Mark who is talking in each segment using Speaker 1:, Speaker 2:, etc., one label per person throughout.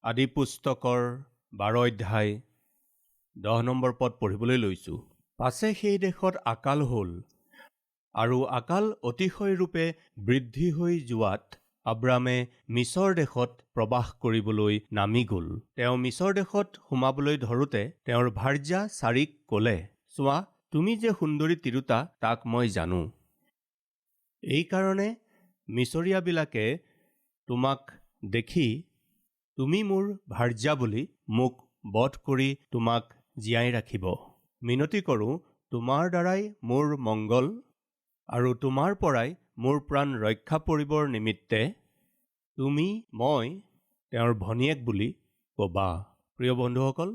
Speaker 1: আদি পুস্তকৰ 12 অধ্যায় 10 নম্বৰ পদ পঢ়িবলৈ লৈছোঁ। পাছে সেই দেশত আকাল হ'ল, আৰু আকাল অতিশয় ৰূপে বৃদ্ধি হৈ যোৱাত আব্ৰামে মিছৰ দেশত প্ৰবাস কৰিবলৈ নামি গ'ল। তেওঁ মিছৰ দেশত সোমাবলৈ ধৰোঁতে তেওঁৰ ভাৰ্যা চাৰিক ক'লে, চোৱা, তুমি যে সুন্দৰী তিৰোতা তাক মই জানো। এইকাৰণে মিছৰীয়াবিলাকে তোমাক দেখি তুমি মোৰ ভাৰ্যা বুলি মোক বধ কৰি তোমাক জীয়াই ৰাখিব। মিনতি কৰোঁ, তোমাৰ দ্বাৰাই মোৰ মংগল আৰু তোমাৰ পৰাই মোৰ প্ৰাণ ৰক্ষা পৰিবৰ নিমিত্তে তুমি মই তেওঁৰ ভনীয়েক বুলি ক'বা। প্ৰিয় বন্ধুসকল,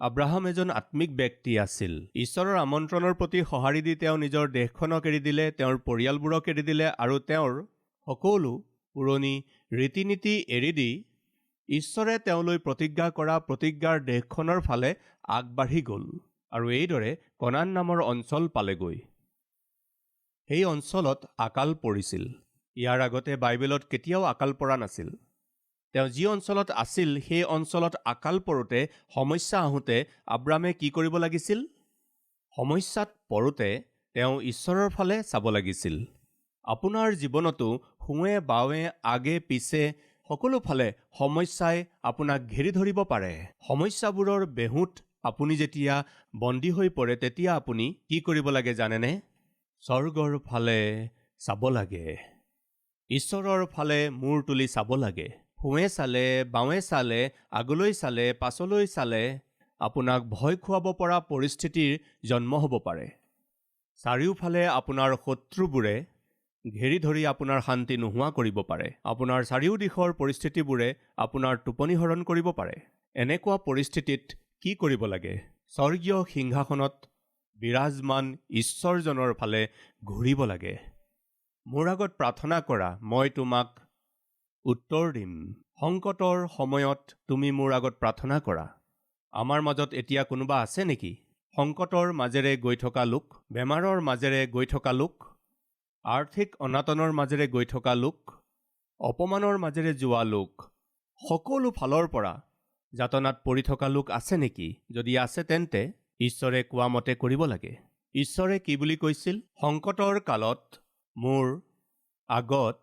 Speaker 1: আব্ৰাহাম এজন আত্মিক ব্যক্তি আছিল। ঈশ্বৰৰ আমন্ত্ৰণৰ প্ৰতি সঁহাৰি দি তেওঁ নিজৰ দেশখনক এৰি দিলে, তেওঁৰ পৰিয়ালবোৰক এৰি দিলে আৰু তেওঁৰ সকলো পুৰণি ৰীতি নীতি এৰি দি ঈশ্বৰে তেওঁলৈ প্ৰতিজ্ঞা কৰা প্ৰতিজ্ঞাৰ দেশখনৰ ফালে আগবাঢ়ি গ'ল আৰু এইদৰে কনান নামৰ অঞ্চল পালেগৈ। সেই অঞ্চলত আকাল পৰিছিল। ইয়াৰ আগতে বাইবেলত কেতিয়াও আকাল পৰা নাছিল। তেওঁ যি অঞ্চলত আছিল সেই অঞ্চলত আকাল পৰোঁতে, সমস্যা আহোঁতে আব্ৰামে কি কৰিব লাগিছিল? সমস্যাত পৰোঁতে তেওঁ ঈশ্বৰৰ ফালে চাব লাগিছিল। আপোনাৰ জীৱনতো সোঁৱে বাৱে আগে পিছে সকলো ফালে সমস্যাই আপোনাক ঘেৰি ধৰিব পাৰে। সমস্যাবোৰৰ বেহুত আপুনি যেতিয়া বন্দী হৈ পৰে তেতিয়া আপুনি কি কৰিব লাগে জানেনে? স্বৰ্গৰ ফালে চাব লাগে। ঈশ্বৰৰ ফালে মূৰ তুলি চাব লাগে। সোঁৱে চালে, বাৱে চালে, আগলৈ চালে, পাছলৈ চালে আপোনাক ভয় খুৱাব পৰা পৰিস্থিতিৰ জন্ম হ'ব পাৰে। চাৰিওফালে আপোনাৰ শত্ৰুবোৰে ঘেৰি ধৰি আপোনাৰ শান্তি নোহোৱা কৰিব পাৰে। আপোনাৰ চাৰিও দিশৰ পৰিস্থিতিবোৰে আপোনাৰ টোপনি হৰণ কৰিব পাৰে। এনেকুৱা পৰিস্থিতিত কি কৰিব লাগে? স্বৰ্গীয় সিংহাসনত বিৰাজমান ঈশ্বৰজনৰ ফালে ঘূৰিব লাগে। মোৰ আগত প্ৰাৰ্থনা কৰা, মই তোমাক উত্তৰ দিম। সংকটৰ সময়ত তুমি মোৰ আগত প্ৰাৰ্থনা কৰা। আমাৰ মাজত এতিয়া কোনোবা আছে নেকি সংকটৰ মাজেৰে গৈ থকা লোক, বেমাৰৰ মাজেৰে গৈ থকা লোক, আৰ্থিক অনাটনৰ মাজেৰে গৈ থকা লোক, অপমানৰ মাজেৰে যোৱা লোক, সকলো ফালৰ পৰা যাতনাত পৰি থকা লোক আছে নেকি? যদি আছে তেন্তে ঈশ্বৰে কোৱা মতে কৰিব লাগে। ঈশ্বৰে কি বুলি কৈছিল? সংকটৰ কালত মোৰ আগত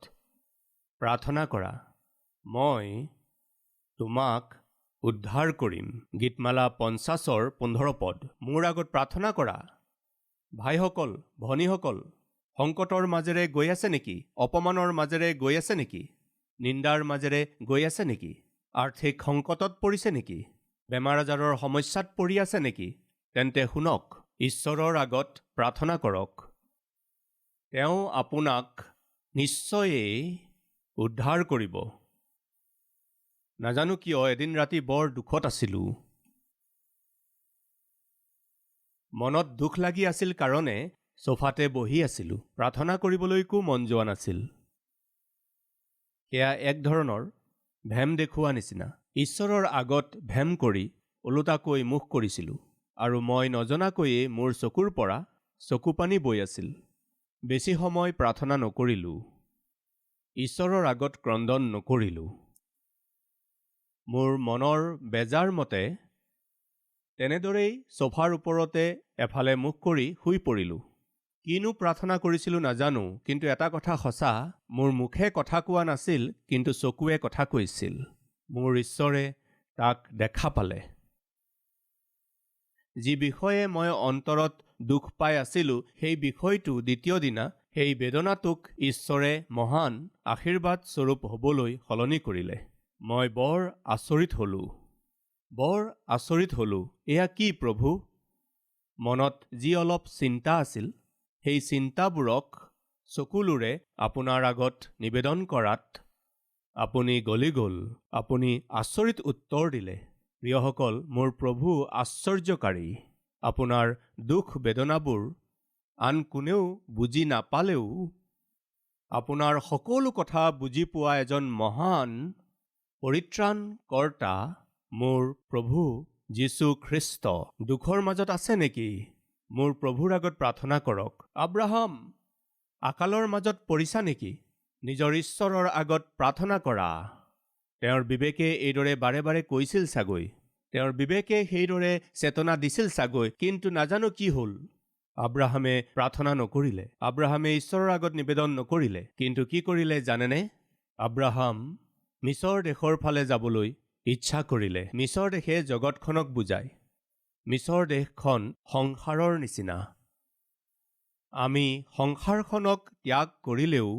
Speaker 1: প্ৰাৰ্থনা কৰা, মই তোমাক উদ্ধাৰ কৰিম। গীতমালা 50:15 পদ। মোৰ আগত প্ৰাৰ্থনা কৰা। ভাইসকল, ভনীসকল, সংকটৰ মাজেৰে গৈ আছে নেকি? অপমানৰ মাজেৰে গৈ আছে নেকি? নিন্দাৰ মাজেৰে গৈ আছে নেকি? আৰ্থিক সংকটত পৰিছে নেকি? বেমাৰ আজাৰৰ সমস্যাত পৰি আছে নেকি? তেন্তে শুনক, ঈশ্বৰৰ আগত প্ৰাৰ্থনা কৰক। তেওঁ আপোনাক নিশ্চয়েই উদ্ধাৰ কৰিব। নাজানো কিয় এদিন ৰাতি বৰ দুখত আছিলোঁ। মনত দুখ লাগি আছিল কাৰণে সোফাতে বহি আছিলোঁ। প্ৰাৰ্থনা কৰিবলৈকো মন যোৱা নাছিল। সেয়া এক ধৰণৰ ভেম দেখুওৱা নিচিনা। ঈশ্বৰৰ আগত ভেম কৰি ওলোটাকৈ মুখ কৰিছিলোঁ আৰু মই নজনাকৈয়ে মোৰ চকুৰ পৰা চকুপানী বৈ আছিল। বেছি সময় প্ৰাৰ্থনা নকৰিলোঁ। ঈশ্বৰৰ আগত ক্ৰন্দন নকৰিলোঁ। মোৰ মনৰ বেজাৰ মতে তেনেদৰেই সোফাৰ ওপৰতে এফালে মুখ কৰি শুই পৰিলোঁ। কিনো প্ৰাৰ্থনা কৰিছিলোঁ নাজানো, কিন্তু এটা কথা সঁচা, মোৰ মুখে কথা কোৱা নাছিল, কিন্তু চকুৱে কথা কৈছিল। মোৰ ঈশ্বৰে তাক দেখা পালে। যি বিষয়ে মই অন্তৰত দুখ পাই আছিলোঁ সেই বিষয়টো দ্বিতীয় দিনা সেই বেদনাটোক ঈশ্বৰে মহান আশীৰ্বাদ স্বৰূপ হ'বলৈ সলনি কৰিলে। মই বৰ আচৰিত হ'লোঁ। এয়া কি প্ৰভু? মনত যি অলপ চিন্তা আছিল সেই চিন্তাবোৰক চকুলোৰে আপোনাৰ আগত নিবেদন কৰাত আপুনি গলি গ'ল। আপুনি আচৰিত উত্তৰ দিলে। প্ৰিয়সকল, মোৰ প্ৰভু আশ্চৰ্যকাৰী। আপোনাৰ দুখ বেদনাবোৰ আন কোনেও বুজি নাপালেও আপোনাৰ সকলো কথা বুজি পোৱা এজন মহান পৰিত্ৰাণকৰ্তা মোৰ প্ৰভু যীশু খ্ৰীষ্ট দুখৰ মাজত আছে নেকি? মোৰ প্ৰভুৰ আগত প্ৰাৰ্থনা কৰক। আব্ৰাহাম, আকালৰ মাজত পৰিছা নেকি? নিজৰ ঈশ্বৰৰ আগত প্ৰাৰ্থনা কৰা। তেওঁৰ বিবেকে এইদৰে বাৰে বাৰে কৈছিল চাগৈ, তেওঁৰ বিবেকে সেইদৰে চেতনা দিছিল চাগৈ, কিন্তু নাজানো কি হ'ল। আব্ৰাহামে প্ৰাৰ্থনা নকৰিলে, আব্ৰাহামে ঈশ্বৰৰ আগত নিবেদন নকৰিলে, কিন্তু কি কৰিলে জানেনে? আব্ৰাহাম মিছৰ দেশৰ ফালে যাবলৈ ইচ্ছা কৰিলে। মিছৰ দেশে জগতখনক বুজায়। মিছৰ দেশখন সংসাৰৰ নিচিনা। আমি সংসাৰখনক ত্যাগ কৰিলেও,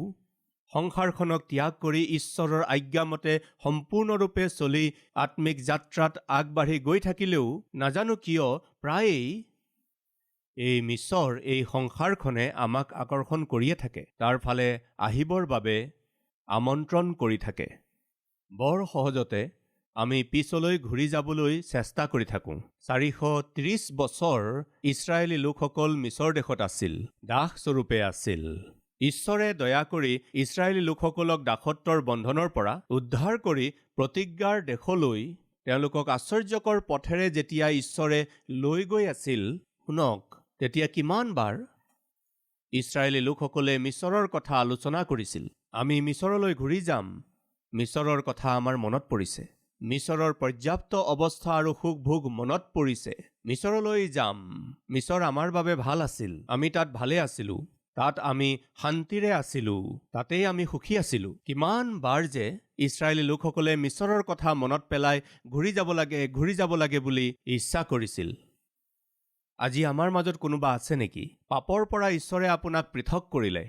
Speaker 1: সংসাৰখনক ত্যাগ কৰি ঈশ্বৰৰ আজ্ঞামতে সম্পূৰ্ণৰূপে চলি আত্মিক যাত্ৰাত আগবাঢ়ি গৈ থাকিলেও নাজানো কিয় প্ৰায়েই এই মিছৰ এই সংসাৰখনে আমাক আকৰ্ষণ কৰিয়ে থাকে, তাৰ ফালে আহিবৰ বাবে আমন্ত্ৰণ কৰি থাকে। বৰ সহজতে আমি পিছলৈ ঘূৰি যাবলৈ চেষ্টা কৰি থাকোঁ। 430 বছৰ ইছৰাইলী লোকসকল মিছৰ দেশত আছিল, দাসস্বৰূপে আছিল। ঈশ্বৰে দয়া কৰি ইছৰাইলী লোকসকলক দাসত্বৰ বন্ধনৰ পৰা উদ্ধাৰ কৰি প্ৰতিজ্ঞাৰ দেশলৈ তেওঁলোকক আশ্চৰ্যকৰ পথেৰে যেতিয়া ঈশ্বৰে লৈ গৈ আছিল, শুনক, তেতিয়া কিমানবাৰ ইছৰাইলী লোকসকলে মিছৰৰ কথা আলোচনা কৰিছিল। আমি মিছৰলৈ ঘূৰি যাম, মিছৰৰ কথা আমাৰ মনত পৰিছে। মিছৰৰ পৰ্যাপ্ত অৱস্থা আৰু সুখ ভোগ মনত পৰিছে। মিছৰলৈ যাম, মিছৰ আমাৰ বাবে ভাল আছিল, আমি তাত ভালে আছিলোঁ, তাত আমি শান্তিৰে আছিলোঁ, তাতেই আমি সুখী আছিলোঁ। কিমান বাৰ যে ইছৰাইলী লোকসকলে মিছৰৰ কথা মনত পেলাই ঘূৰি যাব লাগে বুলি ইচ্ছা কৰিছিল। আজি আমাৰ মাজত কোনোবা আছে নেকি? পাপৰ পৰা ঈশ্বৰে আপোনাক পৃথক কৰিলে,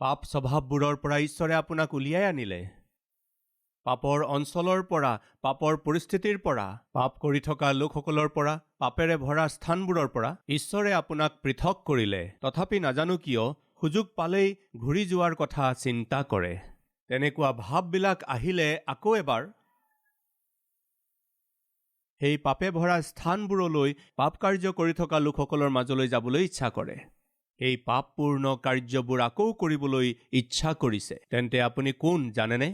Speaker 1: পাপ স্বভাৱবোৰৰ পৰা ঈশ্বৰে আপোনাক উলিয়াই আনিলে, পাপৰ অঞ্চলৰ পৰা, পাপৰ পৰিস্থিতিৰ পৰা, পাপ কৰি থকা লোকসকলৰ পৰা, পাপেৰে ভৰা স্থানবোৰৰ পৰা ঈশ্বৰে আপোনাক পৃথক কৰিলে। তথাপি নাজানো কিয় সুযোগ পালেই ঘূৰি যোৱাৰ কথা চিন্তা কৰে। তেনেকুৱা ভাৱবিলাক আহিলে আকৌ এবাৰ সেই পাপে ভৰা স্থানবোৰলৈ, পাপ কাৰ্য কৰি থকা লোকসকলৰ মাজলৈ যাবলৈ ইচ্ছা কৰে। সেই পাপপূৰ্ণ কাৰ্যবোৰ আকৌ কৰিবলৈ ইচ্ছা কৰিছে। তেন্তে আপুনি কোন জানেনে?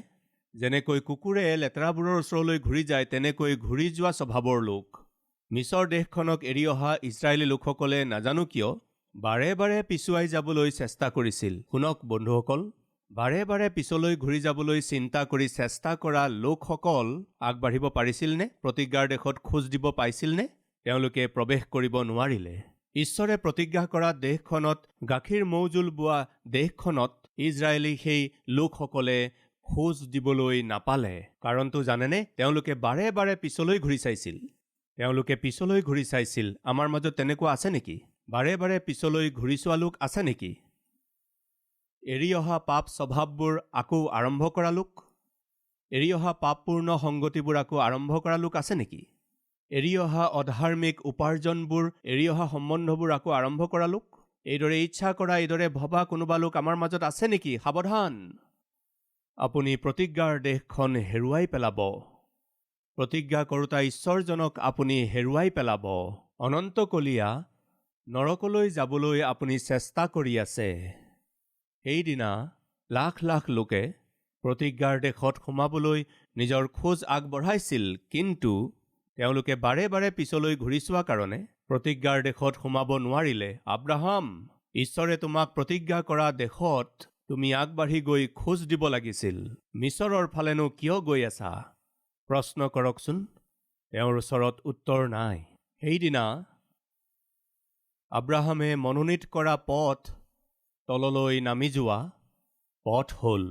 Speaker 1: যেনেকৈ কুকুৰে লেতেৰাবোৰৰ ওচৰলৈ ঘূৰি যায়, তেনেকৈ ঘূৰি যোৱা স্বভাৱৰ লোক। মিছৰ দেশখনক এৰি অহা ইছৰাইলী লোকসকলে নাজানো কিয় বাৰে বাৰে পিছুৱাই যাবলৈ চেষ্টা কৰিছিল। শুনক বন্ধুসকল, বাৰে বাৰে পিছলৈ ঘূৰি যাবলৈ চিন্তা কৰি চেষ্টা কৰা লোকসকল আগবাঢ়িব পাৰিছিলনে? প্ৰতিজ্ঞাৰ দেশত খোজ দিব পাইছিলনে? তেওঁলোকে প্ৰৱেশ কৰিব নোৱাৰিলে। ঈশ্বৰে প্ৰতিজ্ঞা কৰা দেশখনত, গাখীৰ মৌজোল বোৱা দেশখনত ইজৰাইলী সেই লোকসকলে খোজ দিবলৈ নাপালে। কাৰণটো জানেনে? তেওঁলোকে বাৰে বাৰে পিছলৈ ঘূৰি চাইছিল। তেওঁলোকে পিছলৈ ঘূৰি চাইছিল। আমাৰ মাজত তেনেকুৱা আছে নেকি? বাৰে বাৰে পিছলৈ ঘূৰি চোৱা লোক আছে নেকি? এৰি অহা পাপ স্বভাৱবোৰ আকৌ আৰম্ভ কৰা লোক, এৰি অহা পাপপূৰ্ণ সংগতিবোৰ আকৌ আৰম্ভ কৰা লোক আছে নেকি? এৰি অহা অধাৰ্মিক উপাৰ্জনবোৰ, এৰি অহা সম্বন্ধবোৰ আকৌ আৰম্ভ কৰা লোক, এইদৰে ইচ্ছা কৰা, এইদৰে ভবা কোনোবা লোক আমাৰ মাজত আছে নেকি? সাৱধান, আপুনি প্ৰতিজ্ঞাৰ দেশখন হেৰুৱাই পেলাব। প্ৰতিজ্ঞা কৰোঁতা ঈশ্বৰজনক আপুনি হেৰুৱাই পেলাব। অনন্তকলীয়া নৰকলৈ যাবলৈ আপুনি চেষ্টা কৰি আছে। সেইদিনা লাখ লাখ লোকে প্ৰতিজ্ঞাৰ দেশত সোমাবলৈ নিজৰ খোজ আগবঢ়াইছিল, কিন্তু তেওঁলোকে বাৰে বাৰে পিছলৈ ঘূৰি চোৱা কাৰণে প্ৰতিজ্ঞাৰ দেশত সোমাব নোৱাৰিলে। আব্ৰাহাম, ঈশ্বৰে তোমাক প্ৰতিজ্ঞা কৰা দেশত তুমি আগবাঢ়ি গৈ খোজ দিব লাগিছিল। মিছৰৰ ফালেনো কিয় গৈ আছা? প্ৰশ্ন কৰকচোন। তেওঁৰ ওচৰত উত্তৰ নাই। সেইদিনা আব্ৰাহামে মনোনীত কৰা পথ, তললৈ নামি যোৱা পথ হ'ল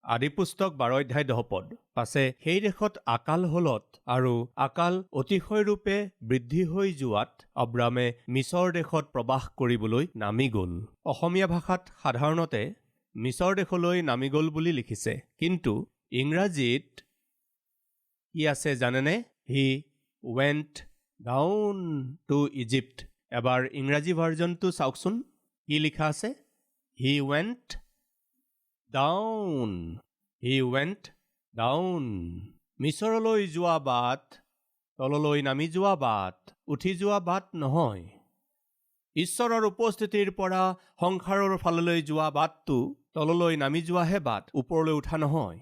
Speaker 1: আদিপুস্তক 12 অধ্যায় 10 পদ। পাছে সেই দেশত আকাল হলত আৰু আকাল অতিশয়ৰূপে বৃদ্ধি হৈ যোৱাত আব্ৰামে মিছৰ দেশত প্ৰৱাস কৰিবলৈ নামি গ'ল। অসমীয়া ভাষাত সাধাৰণতে মিছৰ দেশলৈ নামি গ'ল বুলি লিখিছে, কিন্তু ইংৰাজীত কি আছে জানেনে? হি ৱেণ্ট ডাউন টু ইজিপ্ট। এবাৰ ইংৰাজী ভাৰ্জনটো চাওকচোন, কি লিখা আছে? হি ৱেণ্ট ডাউন, হি ৱেণ্ট ডাউন। মিছৰলৈ যোৱা বাট, তললৈ নামি যোৱা বাট, উঠি যোৱা বাট নহয়। ঈশ্বৰৰ উপস্থিতিৰ পৰা সংসাৰৰ ফাললৈ যোৱা বাটটো তললৈ নামি যোৱাহে বাট, ওপৰলৈ উঠা নহয়।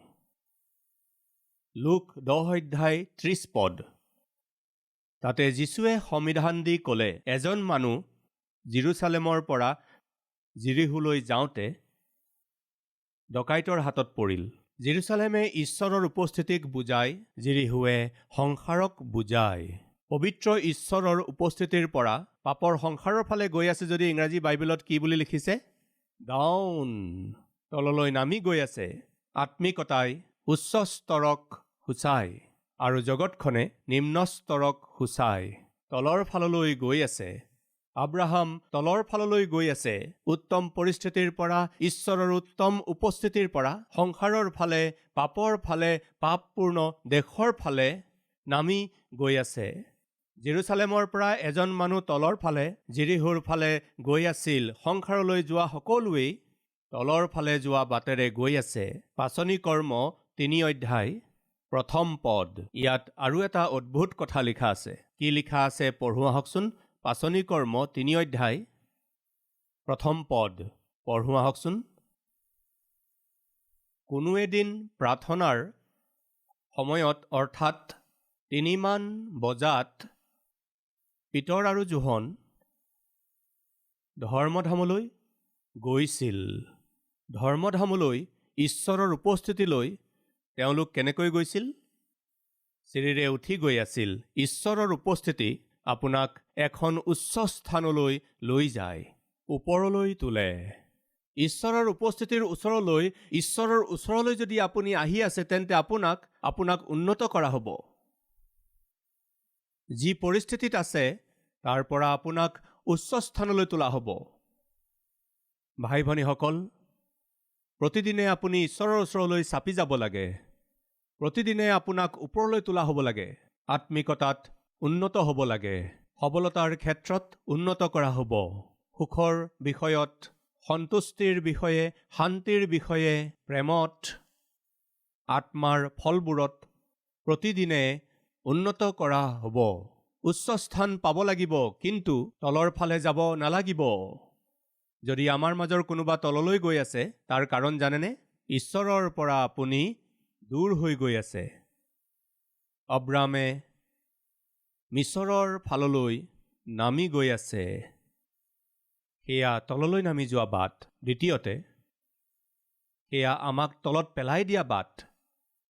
Speaker 1: লুক 10 অধ্যায় 30 পদ। তাতে যীশুৱে সমিধান দি ক'লে, এজন মানুহ জেৰুচালেমৰ পৰা জিৰিহোলৈ যাওঁতে ডকাইতৰ হাতত পৰিল। জেৰুচালেমে ঈশ্বৰৰ উপস্থিতিক বুজায়, জিৰিহোৱে সংসাৰক বুজায়। পবিত্ৰ ঈশ্বৰৰ উপস্থিতিৰ পৰা পাপৰ সংসাৰৰ ফালে গৈ আছে যদি ইংৰাজী বাইবেলত কি বুলি লিখিছে? ডাউন, তললৈ নামি গৈ আছে। আত্মিকতাই উচ্চ স্তৰক সূচায় আৰু জগতখনে নিম্ন স্তৰক সূচায়। তলৰ ফাললৈ গৈ আছে। আব্ৰাহাম তলৰ ফাললৈ গৈ আছে। উত্তম পৰিস্থিতিৰ পৰা, ঈশ্বৰৰ উত্তম উপস্থিতিৰ পৰা সংসাৰৰ ফালে, পাপৰ ফালে, পাপপূৰ্ণ দেশৰ ফালে নামি গৈ আছে। জেৰুচালেমৰ পৰা এজন মানুহ তলৰ ফালে, জিৰিহোৰ ফালে গৈ আছিল। সংসাৰলৈ যোৱা সকলোৱেই তলৰ ফালে যোৱা বাটেৰে গৈ আছে। পাচনি কৰ্ম ৩ অধ্যায় ১ম পদ। ইয়াত আৰু এটা অদ্ভুত কথা লিখা আছে। কি লিখা আছে পঢ়ো আহকচোন। পাচনি কৰ্ম ৩ অধ্যায় ১ম পদ পঢ়ো আহকচোন। কোনো এদিন প্ৰাৰ্থনাৰ সময়ত অৰ্থাৎ ৩মান বজাত পিতৰ আৰু জোহন ধৰ্মধামলৈ গৈছিল। ধৰ্মধামলৈ, ঈশ্বৰৰ উপস্থিতিলৈ তেওঁলোক কেনেকৈ গৈছিল? চিৰিৰে উঠি গৈ আছিল। ঈশ্বৰৰ উপস্থিতি আপোনাক এখন উচ্চ স্থানলৈ লৈ যায়, ওপৰলৈ তোলে। ঈশ্বৰৰ উপস্থিতিৰ ওচৰলৈ, ঈশ্বৰৰ ওচৰলৈ যদি আপুনি আহি আছে, তেন্তে আপোনাক উন্নত কৰা হ'ব। যি পৰিস্থিতিত আছে তাৰ পৰা আপোনাক উচ্চ স্থানলৈ তোলা হ'ব। ভাই ভনীসকল, প্ৰতিদিনে আপুনি ঈশ্বৰৰ ওচৰলৈ চাপি যাব লাগে। প্ৰতিদিনে আপোনাক ওপৰলৈ তোলা হ'ব লাগে। আত্মিকতাত উন্নত হ'ব লাগে। সবলতাৰ ক্ষেত্ৰত উন্নত কৰা হ'ব। সুখৰ বিষয়ত, সন্তুষ্টিৰ বিষয়ে, শান্তিৰ বিষয়ে, প্ৰেমত, আত্মাৰ ফলবোৰত প্ৰতিদিনে উন্নত কৰা হ'ব। উচ্চ স্থান পাব লাগিব, কিন্তু তলৰ ফালে যাব নালাগিব। যদি আমাৰ মাজৰ কোনোবা তললৈ গৈ আছে, তাৰ কাৰণ জানেনে? ঈশ্বৰৰ পৰা আপুনি দূৰ হৈ গৈ আছে। আব্ৰামে মিছৰৰ ফাললৈ নামি গৈ আছে। সেয়া তললৈ নামি যোৱা বাট। দ্বিতীয়তে, সেয়া আমাক তলত পেলাই দিয়া বাট।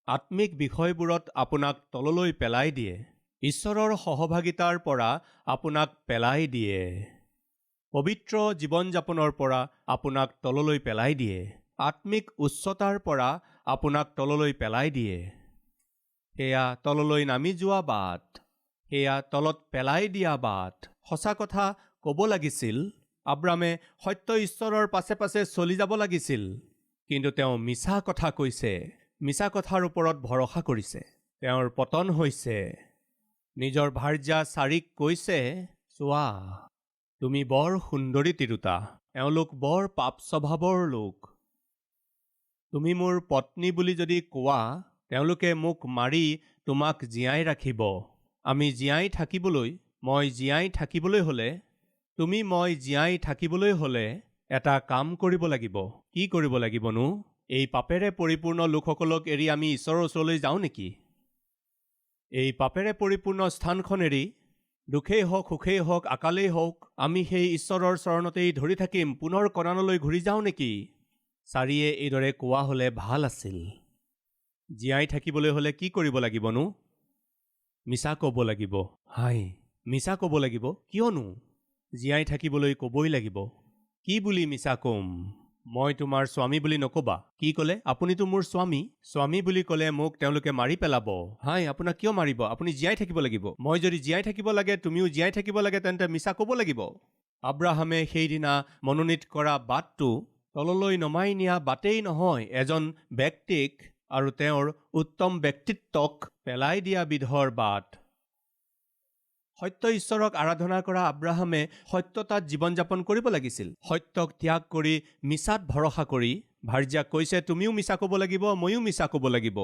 Speaker 1: আত্মিক বিষয়বোৰত আপোনাক তললৈ পেলাই দিয়ে। ঈশ্বৰৰ সহভাগিতাৰ পৰা আপোনাক পেলাই দিয়ে। পবিত্ৰ জীৱন যাপনৰ পৰা আপোনাক তললৈ পেলাই দিয়ে। আত্মিক উচ্চতাৰ পৰা আপোনাক তললৈ পেলাই দিয়ে। সেয়া তললৈ নামি যোৱা বাট। সেয়া তলত পেলাই দিয়া বাট। সঁচা কথা ক'ব লাগিছিল, আব্ৰামে সত্য ঈশ্বৰৰ পাছে পাছে চলি যাব লাগিছিল, কিন্তু তেওঁ মিছা কথা কৈছে। মিছা কথাৰ ওপৰত ভৰসা কৰিছে। তেওঁৰ পতন হৈছে। নিজৰ ভাৰ্যা চাৰিক কৈছে, চোৱা, তুমি বৰ সুন্দৰী তিৰোতা। এওঁলোক বৰ পাপ স্বভাৱৰ লোক। তুমি মোৰ পত্নী বুলি যদি কোৱা, তেওঁলোকে মোক মাৰি তোমাক জীয়াই ৰাখিব। আমি জীয়াই থাকিবলৈ, মই জীয়াই থাকিবলৈ হ'লে এটা কাম কৰিব লাগিব। কি কৰিব লাগিবনো? এই পাপেৰে পৰিপূৰ্ণ লোকসকলক এৰি আমি ঈশ্বৰৰ ওচৰলৈ যাওঁ নেকি? এই পাপেৰে পৰিপূৰ্ণ স্থানখন এৰি দুখেই হওক, সুখেই হওক, আকালেই হওক, আমি সেই ঈশ্বৰৰ চৰণতেই ধৰি থাকিম, পুনৰ কনানলৈ ঘূৰি যাওঁ নেকি? চাৰিয়ে এইদৰে কোৱা হ'লে ভাল আছিল। জীয়াই থাকিবলৈ হ'লে কি কৰিব লাগিবনো? মিছা ক'ব লাগিব। হাই, মিছা ক'ব লাগিব। কিয়নো? জীয়াই থাকিবলৈ ক'বই লাগিব। কি বুলি মিছা ক'ম? মই তোমাৰ স্বামী বুলি নক'বা। কি ক'লে? আপুনিতো মোৰ স্বামী। স্বামী বুলি ক'লে মোক তেওঁলোকে মাৰি পেলাব। হাই, আপোনাক কিয় মাৰিব? আপুনি জীয়াই থাকিব লাগিব। মই যদি জীয়াই থাকিব লাগে, তুমিও জীয়াই থাকিব লাগে, তেন্তে মিছা ক'ব লাগিব। আব্ৰাহামে সেইদিনা মনোনীত কৰা বাটটো তললৈ নমাই নিয়া বাটেই নহয়, এজন ব্যক্তিক আৰু তেওঁৰ উত্তম ব্যক্তিত্বক পেলাই দিয়া বিধৰ বাট। সত্য ঈশ্বৰক আৰাধনা কৰা আব্ৰাহামে সত্যতাত জীৱন যাপন কৰিব লাগিছিল। সত্যক ত্যাগ কৰি মিছাত ভৰসা কৰি ভাৰ্যাক কৈছে, তুমিও মিছা ক'ব লাগিব, ময়ো মিছা ক'ব লাগিব।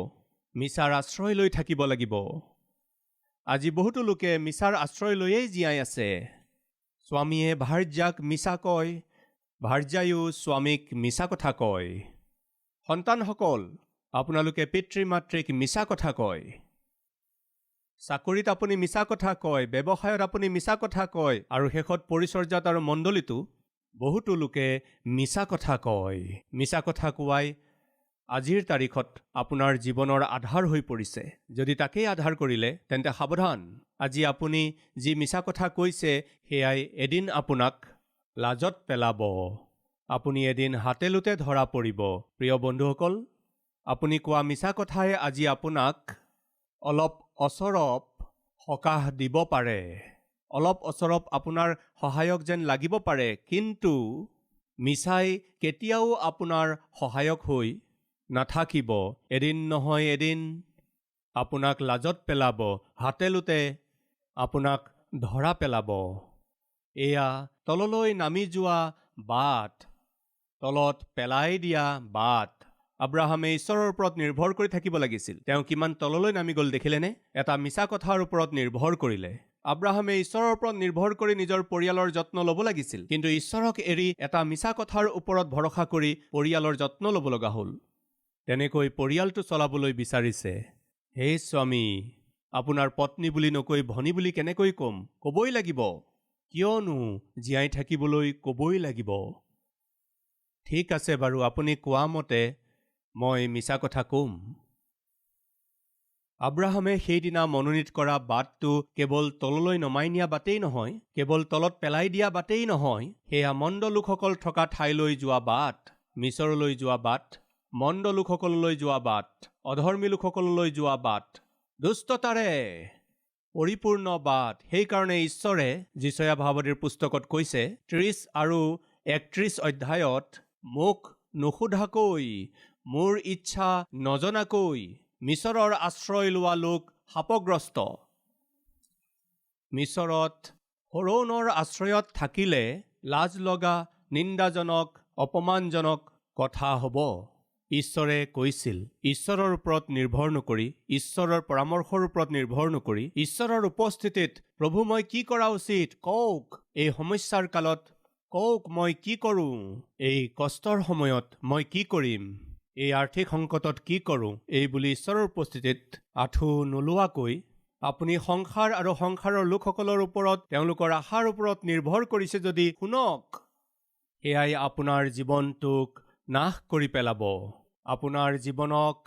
Speaker 1: মিছাৰ আশ্ৰয় লৈ থাকিব লাগিব। আজি বহুতো লোকে মিছাৰ আশ্ৰয় লৈয়েই জীয়াই আছে। স্বামীয়ে ভাৰ্যাক মিছা কয়, ভাৰ্যায়ো স্বামীক মিছা কথা কয়। সন্তানসকল, আপোনালোকে পিতৃ মাতৃক মিছা কথা কয়। চাকৰিত আপুনি মিছা কথা কয়, ব্যৱসায়ত আপুনি মিছা কথা কয়, আৰু শেষত পৰিচৰ্যাত আৰু মণ্ডলীতো বহুতো লোকে মিছা কথা কয়। মিছা কথা কোৱাই আজিৰ তাৰিখত আপোনাৰ জীৱনৰ আধাৰ হৈ পৰিছে। যদি তাকেই আধাৰ কৰিলে তেন্তে সাৱধান। আজি আপুনি যি মিছা কথা কৈছে সেয়াই এদিন আপোনাক লাজত পেলাব। আপুনি এদিন হাতেলোতে ধৰা পৰিব। প্ৰিয় বন্ধুসকল, আপুনি কোৱা মিছা কথাই আজি আপোনাক অলপ অচৰপ সকাহ দিব পাৰে। অলপ অচৰপ আপোনাৰ সহায়ক যেন লাগিব পাৰে, কিন্তু মিছাই কেতিয়াও আপোনাৰ সহায়ক হৈ নাথাকিব। এদিন নহয় এদিন আপোনাক লাজত পেলাব, হাতেলোতে আপোনাক ধৰা পেলাব। এয়া তললৈ নামি যোৱা বাট, তলত পেলাই দিয়া বাট। আব্ৰাহামে ঈশ্বৰৰ ওপৰত নিৰ্ভৰ কৰি থাকিব লাগিছিল। তেওঁ কিমান তললৈ নামি গ'ল দেখিলেনে? এটা মিছা কথাৰ ওপৰত নিৰ্ভৰ কৰিলে। আব্ৰাহামে ঈশ্বৰৰ ওপৰত নিৰ্ভৰ কৰি নিজৰ পৰিয়ালৰ যত্ন ল'ব লাগিছিল, কিন্তু ঈশ্বৰক এৰি এটা মিছা কথাৰ ওপৰত ভৰসা কৰি পৰিয়ালৰ যত্ন ল'ব লগা হ'ল। তেনেকৈ পৰিয়ালটো চলাবলৈ বিচাৰিছে। হে স্বামী, আপোনাৰ পত্নী বুলি নকৈ ভনী বুলি কেনেকৈ ক'ম? ক'বই লাগিব। কিয়নো জীয়াই থাকিবলৈ ক'বই লাগিব। ঠিক আছে বাৰু, আপুনি কোৱা মতে মই মিছা কথা ক'ম। আব্ৰাহামে সেইদিনা মনোনীত কৰা বাটটো কেৱল তললৈ নমাই নিয়া বাটেই নহয়, কেৱল তলত পেলাই দিয়া বাটেই নহয়, সেয়া মন্দ লোকসকল থকা ঠাইলৈ যোৱা বাট, মিছৰলৈ যোৱা বাট, মন্দ লোকসকললৈ যোৱা বাট, অধৰ্মী লোকসকললৈ যোৱা বাট, দুষ্টতাৰে পৰিপূৰ্ণ বাট। সেইকাৰণে ঈশ্বৰে যিচয়া ভাৱবাদীৰ পুস্তকত কৈছে 30 আৰু 31 অধ্যায়ত, মোক নুসুধাকৈ, মোৰ ইচ্ছা নজনাকৈ মিছৰৰ আশ্ৰয় লোৱা লোক শাপগ্ৰস্ত। মিছৰত ফৰোনৰ আশ্ৰয়ত থাকিলে লাজ লগা, নিন্দাজনক, অপমানজনক কথা হ'ব। ঈশ্বৰে কৈছিল, ঈশ্বৰৰ ওপৰত নিৰ্ভৰ নকৰি, ঈশ্বৰৰ পৰামৰ্শৰ ওপৰত নিৰ্ভৰ নকৰি, ঈশ্বৰৰ উপস্থিতিত প্ৰভু মই কি কৰা উচিত কওক, এই সমস্যাৰ কালত কওক মই কি কৰোঁ, এই কষ্টৰ সময়ত মই কি কৰিম, এই আৰ্থিক সংকটত কি কৰোঁ, এই বুলি ঈশ্বৰৰ উপস্থিতিত আঁঠু নোলোৱাকৈ আপুনি সংসাৰ আৰু সংসাৰৰ লোকসকলৰ ওপৰত, তেওঁলোকৰ আশাৰ ওপৰত নিৰ্ভৰ কৰিছে যদি শুনক, সেয়াই আপোনাৰ জীৱনটোক নাশ কৰি পেলাব। আপোনাৰ জীৱনক,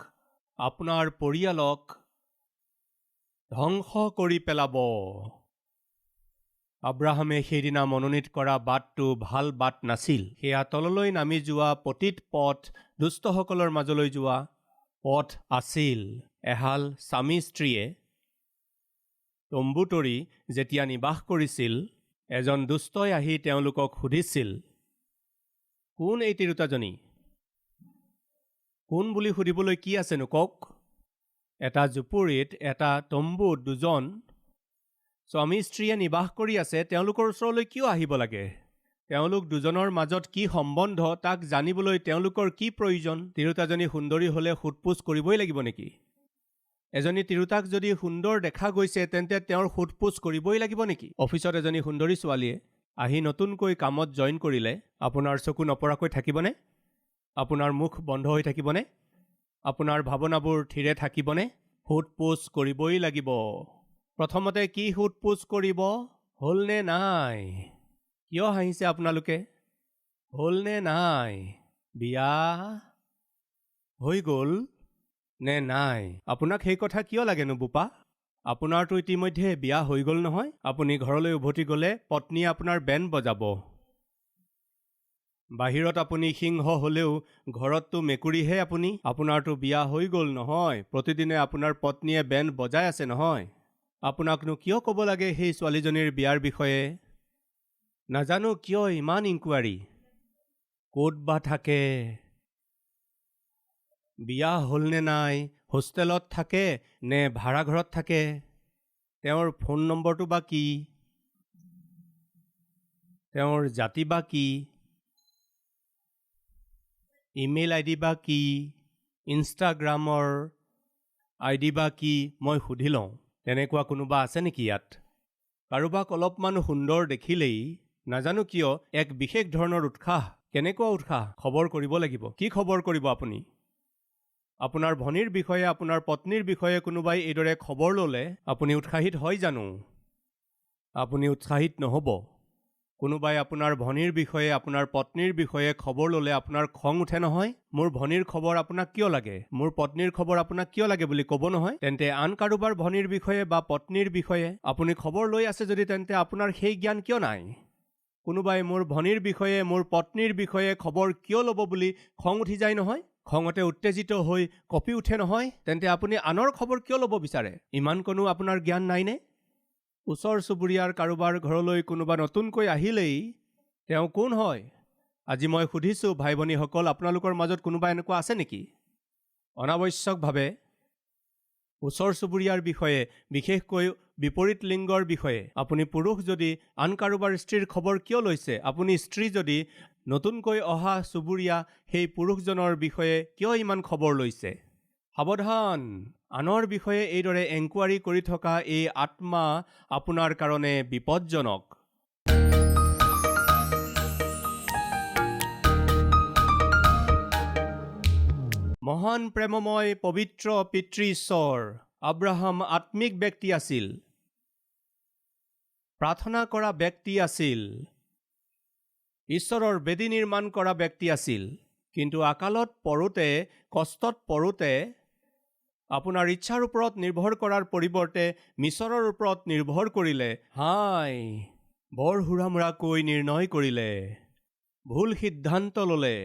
Speaker 1: আপোনাৰ পৰিয়ালক ধ্বংস কৰি পেলাব। আব্ৰাহামে সেইদিনা মনোনীত কৰা বাটটো ভাল বাট নাছিল। সেয়া তললৈ নামি যোৱা পতিত পথ, দুষ্টসকলৰ মাজলৈ যোৱা পথ আছিল। এহাল স্বামী স্ত্ৰীয়ে তম্বু তৰি যেতিয়া নিবাস কৰিছিল, এজন দুষ্টই আহি তেওঁলোকক সুধিছিল, কোন এই তিৰোতাজনী? কোন বুলি সুধিবলৈ কি আছেনো কওক? এটা জুপুৰিত, এটা তম্বুত দুজন স্বামী স্ত্ৰীয়ে নিবাস কৰি আছে, তেওঁলোকৰ ওচৰলৈ কিয় আহিব লাগে? তেওঁলোক দুজনৰ মাজত কি সম্বন্ধ তাক জানিবলৈ তেওঁলোকৰ কি প্ৰয়োজন? তিৰোতাজনী সুন্দৰী হ'লে সোধপোছ কৰিবই লাগিব নেকি? এজনী তিৰোতাক যদি সুন্দৰ দেখা গৈছে তেন্তে তেওঁৰ সোধপোছ কৰিবই লাগিব নেকি? অফিচত এজনী সুন্দৰী ছোৱালীয়ে আহি নতুনকৈ কামত জইন কৰিলে আপোনাৰ চকু নপৰাকৈ থাকিবনে? আপোনাৰ মুখ বন্ধ হৈ থাকিবনে? আপোনাৰ ভাৱনাবোৰ থিৰে থাকিবনে? সোধপোছ কৰিবই লাগিব। প্ৰথমতে কি সোধপোছ কৰিব? হ'লনে নাই? কিয় হাঁহিছে আপোনালোকে? হ'লনে নাই? বিয়া হৈ গ'ল নে নাই? আপোনাক সেই কথা কিয় লাগেনো বোপা? আপোনাৰতো ইতিমধ্যে বিয়া হৈ গ'ল নহয়। আপুনি ঘৰলৈ উভতি গ'লে পত্নীয়ে আপোনাৰ বেন বজাব। বাহিৰত আপুনি সিংহ হ'লেও ঘৰততো মেকুৰীহে আপুনি। আপোনাৰতো বিয়া হৈ গ'ল নহয়, প্ৰতিদিনে আপোনাৰ পত্নীয়ে বেন বজাই আছে নহয়। আপোনাকনো কিয় ক'ব লাগে সেই ছোৱালীজনীৰ বিয়াৰ বিষয়ে? নাজানো কিয় ইমান ইনকুৱাৰী। ক'ত বা থাকে? বিয়া হ'লনে নাই? হোষ্টেলত থাকে নে ভাড়া ঘৰত থাকে? তেওঁৰ ফোন নম্বৰটো বা কি? তেওঁৰ জাতি বা কি? ইমেইল আইডি বা কি? ইনষ্টাগ্ৰামৰ আইডি বা কি? মই সুধি লওঁ। তেনেকুৱা কোনোবা আছে নেকি ইয়াত? কাৰোবাক অলপমান সুন্দৰ দেখিলেই নাজানো কিয় এক বিশেষ ধৰণৰ উৎসাহ। কেনেকুৱা উৎসাহ? খবৰ কৰিব লাগিব। কি খবৰ কৰিব আপুনি? আপোনাৰ ভনীৰ বিষয়ে, আপোনাৰ পত্নীৰ বিষয়ে কোনোবাই এইদৰে খবৰ ল'লে আপুনি উৎসাহিত হয় জানো? আপুনি উৎসাহিত নহ'ব। কোনোবাই আপোনাৰ ভনীৰ বিষয়ে আপোনাৰ পত্নীৰ বিষয়ে খবৰ ল'লে আপোনাৰ খং উঠে নহয়? মোৰ ভনীৰ খবৰ আপোনাক কিয় লাগে? মোৰ পত্নীৰ খবৰ আপোনাক কিয় লাগে বুলি ক'ব নহয়? তেন্তে আন কাৰোবাৰ ভনীৰ বিষয়ে বা পত্নীৰ বিষয়ে আপুনি খবৰ লৈ আছে যদি তেন্তে আপোনাৰ সেই জ্ঞান কিয় নাই? কোনোবাই মোৰ ভনীৰ বিষয়ে মোৰ পত্নীৰ বিষয়ে খবৰ কিয় ল'ব বুলি খং উঠি যায় নহয়? খঙতে উত্তেজিত হৈ কঁপি উঠে নহয়? তেন্তে আপুনি আনৰ খবৰ কিয় ল'ব বিচাৰে? ইমানকণো আপোনাৰ জ্ঞান নাইনে? ওচৰ চুবুৰীয়াৰ কাৰোবাৰ ঘৰলৈ কোনোবা নতুনকৈ আহিলেই তেওঁ কোন হয়? আজি মই সুধিছোঁ ভাই ভনীসকল, আপোনালোকৰ মাজত কোনোবা এনেকুৱা আছে নেকি? অনাৱশ্যকভাৱে ওচৰ চুবুৰীয়াৰ বিষয়ে, বিশেষকৈ বিপৰীত লিংগৰ বিষয়ে আপুনি পুৰুষ যদি আন কাৰোবাৰ স্ত্ৰীৰ খবৰ কিয় লৈছে? আপুনি স্ত্ৰী যদি নতুনকৈ অহা চুবুৰীয়া সেই পুৰুষজনৰ বিষয়ে কিয় ইমান খবৰ লৈছে? সাৱধান! আনৰ বিষয়ে এইদৰে এনকুৱাৰী কৰি থকা এই আত্মা আপোনাৰ কাৰণে বিপদজনক। মহান প্ৰেমময় পবিত্ৰ পিতৃ ঈশ্বৰ আব্ৰাহাম আত্মিক ব্যক্তি আছিল, প্ৰাৰ্থনা কৰা ব্যক্তি আছিল, ঈশ্বৰৰ বেদী নিৰ্মাণ কৰা ব্যক্তি আছিল। কিন্তু আকালত পৰোঁতে, কষ্টত পৰোঁতে আপোনাৰ ইচ্ছাৰ ওপৰত নিৰ্ভৰ কৰাৰ পৰিৱৰ্তে ঈশ্বৰৰ ওপৰত নিৰ্ভৰ কৰিলে, বৰ হুৰামুৰাকৈ নিৰ্ণয় কৰিলে, ভুল সিদ্ধান্ত ল'লে।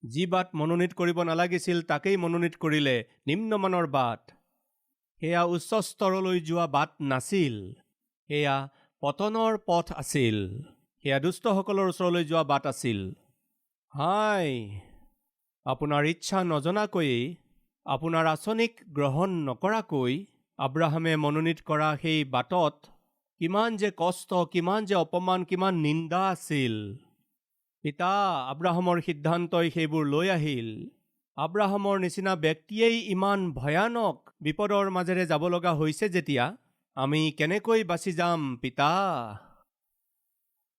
Speaker 1: যি বাট মনোনীত কৰিব নালাগিছিল তাকেই মনোনীত কৰিলে, নিম্নমানৰ বাট। সেয়া উচ্চ স্তৰলৈ যোৱা বাট নাছিল, সেয়া পতনৰ পথ আছিল, সেয়া দুষ্টসকলৰ ওচৰলৈ যোৱা বাট আছিল। আপোনাৰ ইচ্ছা নজনাকৈয়ে, আপোনাৰ আঁচনিক গ্ৰহণ নকৰাকৈ আব্ৰাহামে মনোনীত কৰা সেই বাটত কিমান যে কষ্ট, কিমান যে অপমান, কিমান নিন্দা আছিল। পিতা আব্ৰাহামৰ সিদ্ধান্তই সেইবোৰ লৈ আহিল। আব্ৰাহামৰ নিচিনা ব্যক্তিয়েই ইমান ভয়ানক বিপদৰ মাজেৰে যাব লগা হৈছে যেতিয়া আমি কেনেকৈ বাচি যাম পিতা?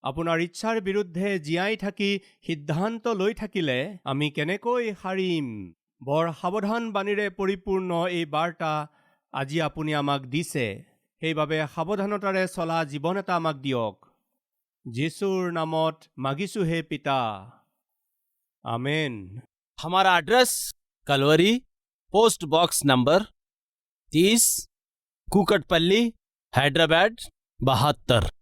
Speaker 1: আপোনাৰ ইচ্ছাৰ বিৰুদ্ধে জীয়াই থাকি সিদ্ধান্ত লৈ থাকিলে আমি কেনেকৈ সাৰিম? বৰ সাৱধান বাণীৰে পৰিপূৰ্ণ এই বাৰ্তা আজি আপুনি আমাক দিছে। সেইবাবে সাৱধানতাৰে চলা জীৱন এটা আমাক দিয়ক। যীশুৰ নামত মাগিছোঁ হে পিতা, আমেন।
Speaker 2: हमारा address Calvary, post box number 30, Kukatpally, Hyderabad 72।